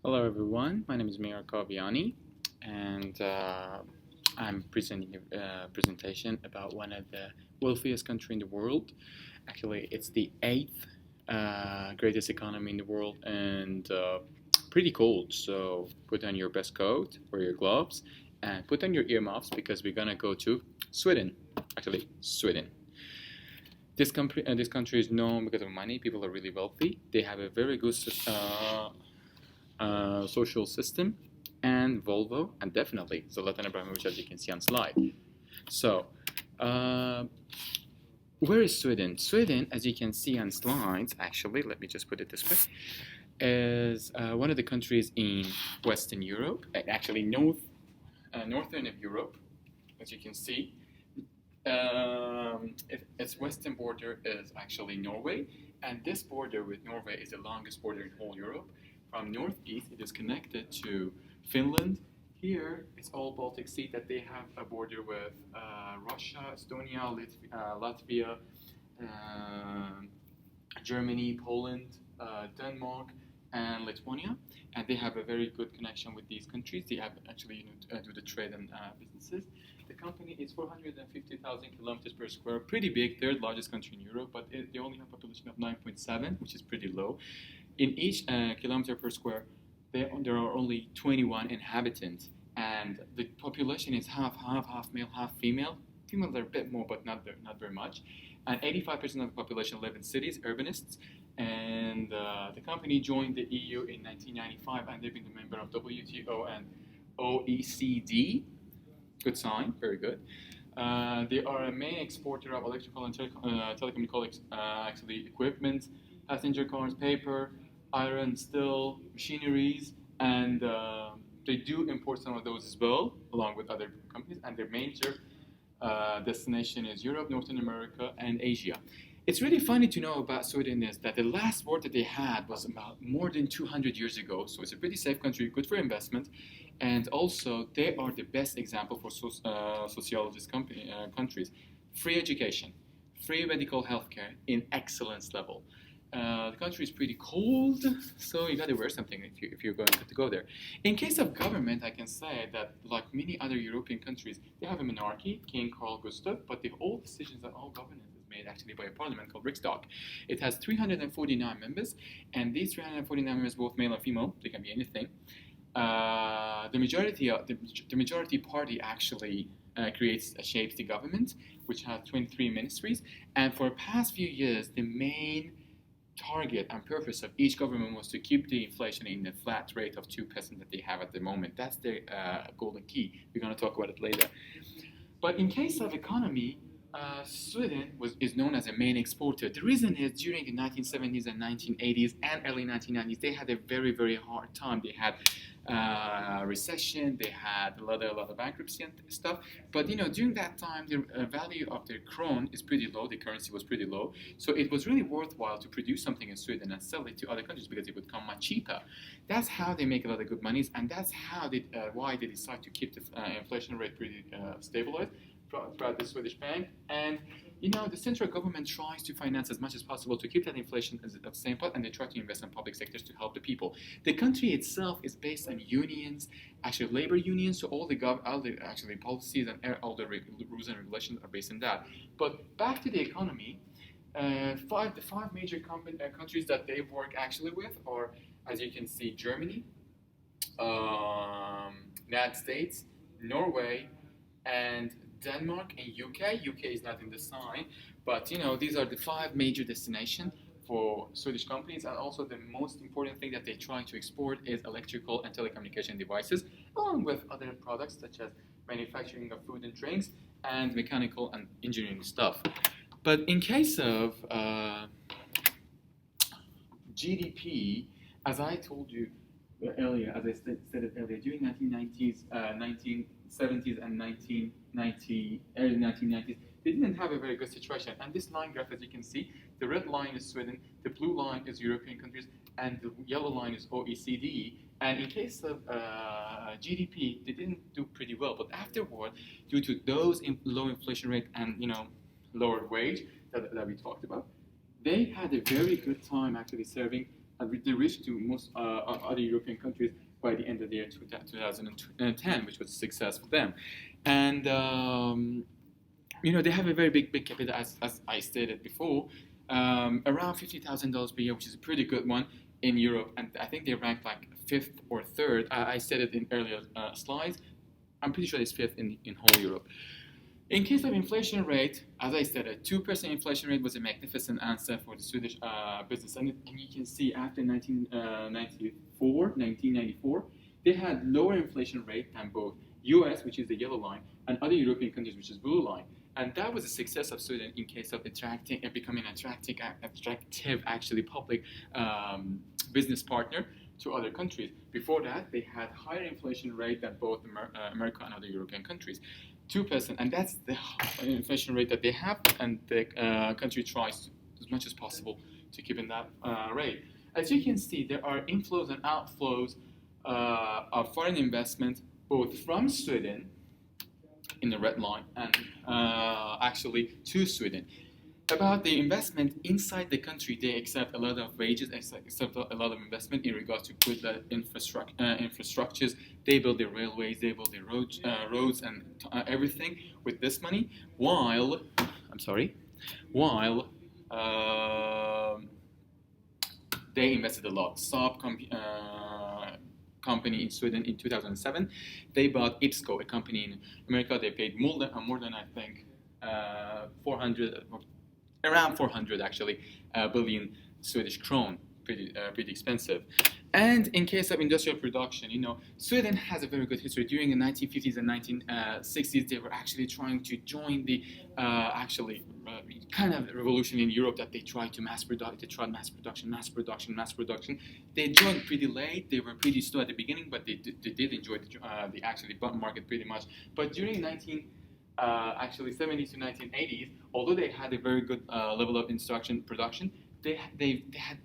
Hello everyone, my name is Meir Kaviani and I'm presenting a presentation about one of the wealthiest country in the world. Actually, it's the eighth greatest economy in the world and pretty cold. So put on your best coat or your gloves and put on your earmuffs because we're gonna go to Sweden. Actually, Sweden. This country is known because of money. People are really wealthy. They have a very good social system, and Volvo, and definitely Zlatan Ibrahimovic, as you can see on slide. So, uh, where is Sweden? Sweden, as you can see on slides, actually, let me just put it this way, is one of the countries in Western Europe, actually northern of Europe, as you can see. Its western border is actually Norway, and this border with Norway is the longest border in whole Europe. From northeast, it is connected to Finland. Here, it's all Baltic Sea that they have a border with Russia, Estonia, Latvia, Germany, Poland, Denmark, and Lithuania, and they have a very good connection with these countries. They have actually do the trade and businesses. The company is 450,000 kilometers per square, pretty big, third largest country in Europe, but they only have a population of 9.7, which is pretty low. In each kilometer per square, there are only 21 inhabitants, and the population is half male, half female. Females are a bit more, but not very much. And 85% of the population live in cities, urbanists. And the company joined the EU in 1995, and they've been a member of WTO and OECD. Good sign, very good. They are a main exporter of electrical and telecommunications actually equipment, passenger cars, paper, iron, steel, machineries, and they do import some of those as well, along with other companies. And their major destination is Europe, Northern America, and Asia. It's really funny to know about Sweden is that the last war that they had was about more than 200 years ago. So it's a pretty safe country, good for investment, and also they are the best example for sociologist countries. Free education, free medical healthcare in excellence level. The country is pretty cold, so you gotta wear something if you're going to go there. In case of government, I can say that like many other European countries, they have a monarchy, King Carl Gustaf, but the whole decisions and all governance is made actually by a parliament called Riksdag. It has 349 members, and these 349 members, both male and female, they can be anything. The majority party actually shapes the government, which has 23 ministries, and for the past few years, the main target and purpose of each government was to keep the inflation in the flat rate of 2% that they have at the moment. That's their golden key. We're going to talk about it later. But in case of economy, Sweden is known as a main exporter. The reason is during the 1970s and 1980s and early 1990s, they had a very, very hard time. They had recession, they had a lot of bankruptcy and stuff. But during that time, the value of their krone is pretty low. The currency was pretty low, so it was really worthwhile to produce something in Sweden and sell it to other countries because it would come much cheaper. That's how they make a lot of good monies, and that's how why they decide to keep the inflation rate pretty stabilized throughout the Swedish bank. And the central government tries to finance as much as possible to keep that inflation at the same point, and they try to invest in public sectors to help the people. The country itself is based on unions, actually labor unions, so all the actually policies and all the rules and regulations are based on that. But back to the economy, the five major countries that they work actually with are, as you can see, Germany, United States, Norway, and Denmark and UK. UK is not in the sign, but these are the five major destinations for Swedish companies, and also the most important thing that they try to export is electrical and telecommunication devices, along with other products such as manufacturing of food and drinks and mechanical and engineering stuff. But in case of GDP, as I told you earlier, as I stated earlier, during 1970s and early 1990s, they didn't have a very good situation. And this line graph, as you can see, the red line is Sweden, the blue line is European countries, and the yellow line is OECD. And in case of GDP, they didn't do pretty well. But afterward, due to those low inflation rate and lower wage that we talked about, they had a very good time actually serving they reached to most other European countries by the end of the year 2010, which was a success for them. And they have a very big capital, as I stated before, around $50,000 per year, which is a pretty good one in Europe. And I think they ranked like fifth or third. I said it in earlier slides. I'm pretty sure it's fifth in whole Europe. In case of inflation rate, as I said, a 2% inflation rate was a magnificent answer for the Swedish business. And you can see after 1994, they had lower inflation rate than both US, which is the yellow line, and other European countries, which is blue line. And that was a success of Sweden in case of attracting and becoming attractive actually public business partner to other countries. Before that, they had higher inflation rate than both America and other European countries. 2%, and that's the inflation rate that they have, and the country tries as much as possible to keep in that rate. As you can see, there are inflows and outflows of foreign investment, both from Sweden, in the red line, and actually to Sweden. About the investment inside the country, they accept a lot of wages, accept a lot of investment in regards to good infrastructures. They build the railways, they build the roads and everything with this money. While they invested a lot. Saab company in Sweden in 2007, they bought IPSCO, a company in America. They paid more than I think 400 actually billion Swedish krone, pretty expensive. And in case of industrial production, Sweden has a very good history. During the 1950s and 1960s, they were actually trying to join the kind of revolution in Europe that they tried to mass production. They joined pretty late. They were pretty slow at the beginning, but they did enjoy the actually market pretty much. But during 70s to 1980s, although they had a very good level of production, they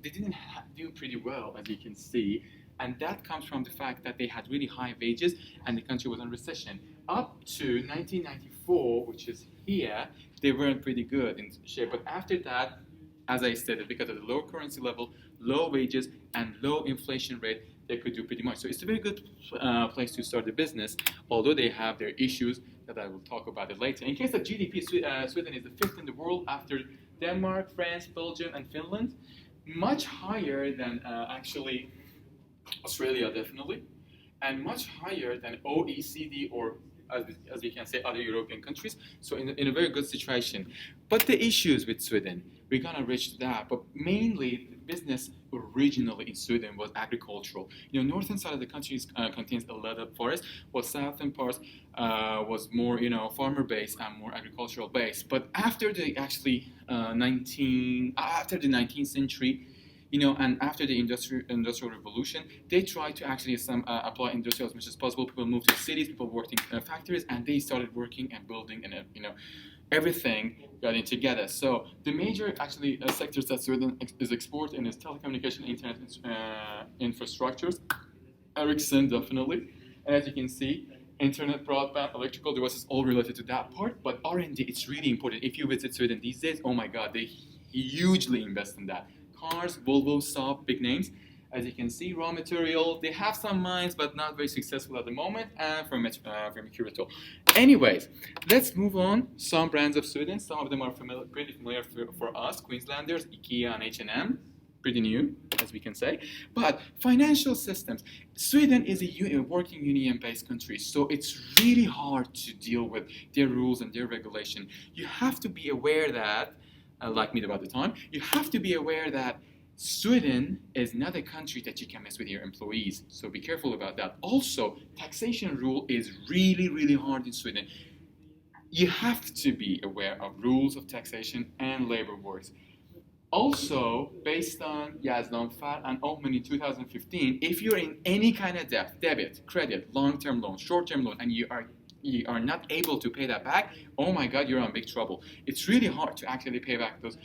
didn't do pretty well, as you can see, and that comes from the fact that they had really high wages and the country was in recession. Up to 1994, which is here, they weren't pretty good in shape. But after that, as I stated, because of the low currency level, low wages, and low inflation rate, they could do pretty much. So it's a very good place to start a business, although they have their issues that I will talk about it later. In case of GDP, Sweden is the fifth in the world after Denmark, France, Belgium, and Finland. Much higher than actually Australia, definitely, and much higher than OECD or, as we can say, other European countries. So in a very good situation. But the issues with Sweden, we're gonna reach to that. But mainly, the business originally in Sweden was agricultural. Northern side of the country contains a lot of forest, while southern parts was more, farmer based and more agricultural based. But after the 19th century, and after the industrial revolution, they tried to actually apply industry as much as possible. People moved to cities, people worked in factories, and they started working and building, and everything got in together. So the major sectors that Sweden is exporting is telecommunication, internet infrastructures, Ericsson definitely, and as you can see, internet, broadband, electrical devices, all related to that part. But R&D, it's really important. If you visit Sweden these days, oh my God, they hugely invest in that. Cars, Volvo, Saab, big names. As you can see, raw material, they have some mines, but not very successful at the moment, and from Mercurital. Anyways, let's move on. Some brands of Sweden, some of them are pretty familiar for us, Queenslanders, IKEA and H&M, pretty new, as we can say. But financial systems, Sweden is a working union-based country, so it's really hard to deal with their rules and their regulation. You have to be aware that, like me about the time, you have to be aware that Sweden is not a country that you can mess with your employees, so be careful about that. Also, taxation rule is really, really hard in Sweden. You have to be aware of rules of taxation and labor wars. Also, based on Yazdanfar and Oman in 2015, if you're in any kind of debt, debit, credit, long-term loan, short-term loan, and you are not able to pay that back, oh my God, you're in big trouble. It's really hard to actually pay back those.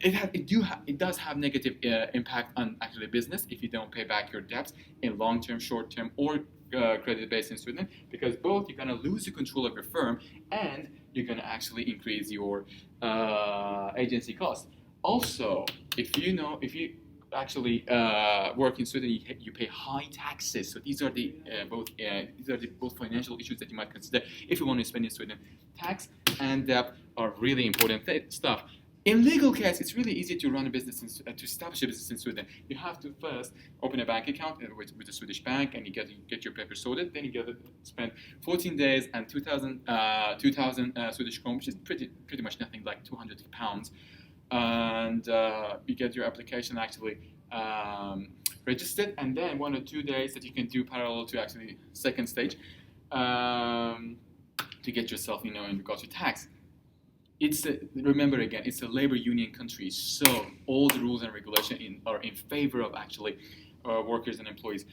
It does have negative impact on actually business if you don't pay back your debts in long-term, short-term, or credit-based in Sweden, because both you're gonna lose the control of your firm and you're gonna actually increase your agency costs. Also, if you actually work in Sweden, you pay high taxes. So these are the both financial issues that you might consider if you want to spend in Sweden. Tax and debt are really important stuff. In legal case, it's really easy to run a business, to establish a business in Sweden. You have to first open a bank account with a Swedish bank, and you get your papers sorted. Then you get to spend 14 days and 2,000 Swedish kronor, which is pretty much nothing, like 200 pounds. And you get your application actually registered, and then 1 or 2 days that you can do parallel to actually second stage to get yourself, in regards to tax. Remember again, it's a labor union country, so all the rules and regulations are in favor of actually workers and employees.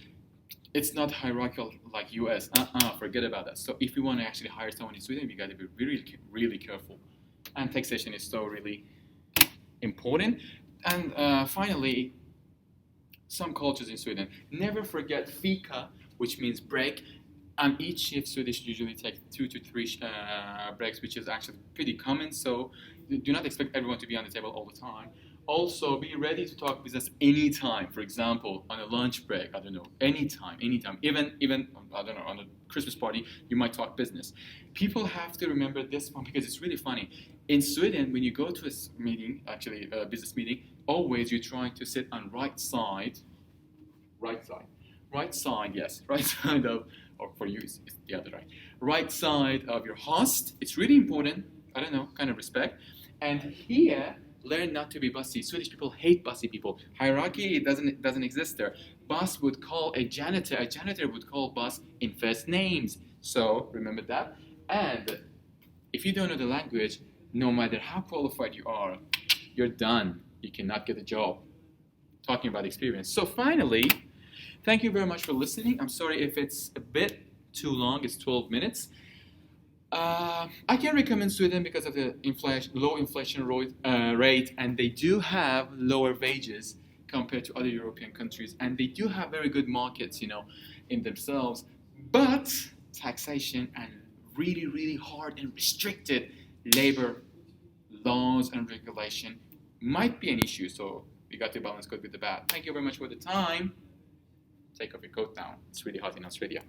It's not hierarchical like US. Forget about that. So if you want to actually hire someone in Sweden, you got to be really, really careful. And taxation is so really important. And finally, some cultures in Sweden. Never forget fika, which means break. And each shift, Swedish usually take 2 to 3 breaks, which is actually pretty common. So do not expect everyone to be on the table all the time. Also, be ready to talk business anytime. For example, on a lunch break, I don't know, anytime. Even I don't know, on a Christmas party, you might talk business. People have to remember this one because it's really funny. In Sweden, when you go to a meeting, actually a business meeting, always you're trying to sit on right side, yes, right side of, or for you, it's the other right side of your host. It's really important. I don't know, kind of respect. And here, learn not to be bossy. Swedish people hate bossy people. Hierarchy doesn't exist there. Boss would call a janitor would call boss in first names. So remember that. And if you don't know the language, no matter how qualified you are, you're done. You cannot get a job. Talking about experience. So finally, thank you very much for listening. I'm sorry if it's a bit too long. It's 12 minutes. I can recommend Sweden because of the low inflation rate, and they do have lower wages compared to other European countries, and they do have very good markets, in themselves. But taxation and really, really hard and restricted labor laws and regulation might be an issue. So we got to balance good with the bad. Thank you very much for the time. Take off your coat now. It's really hot in Australia.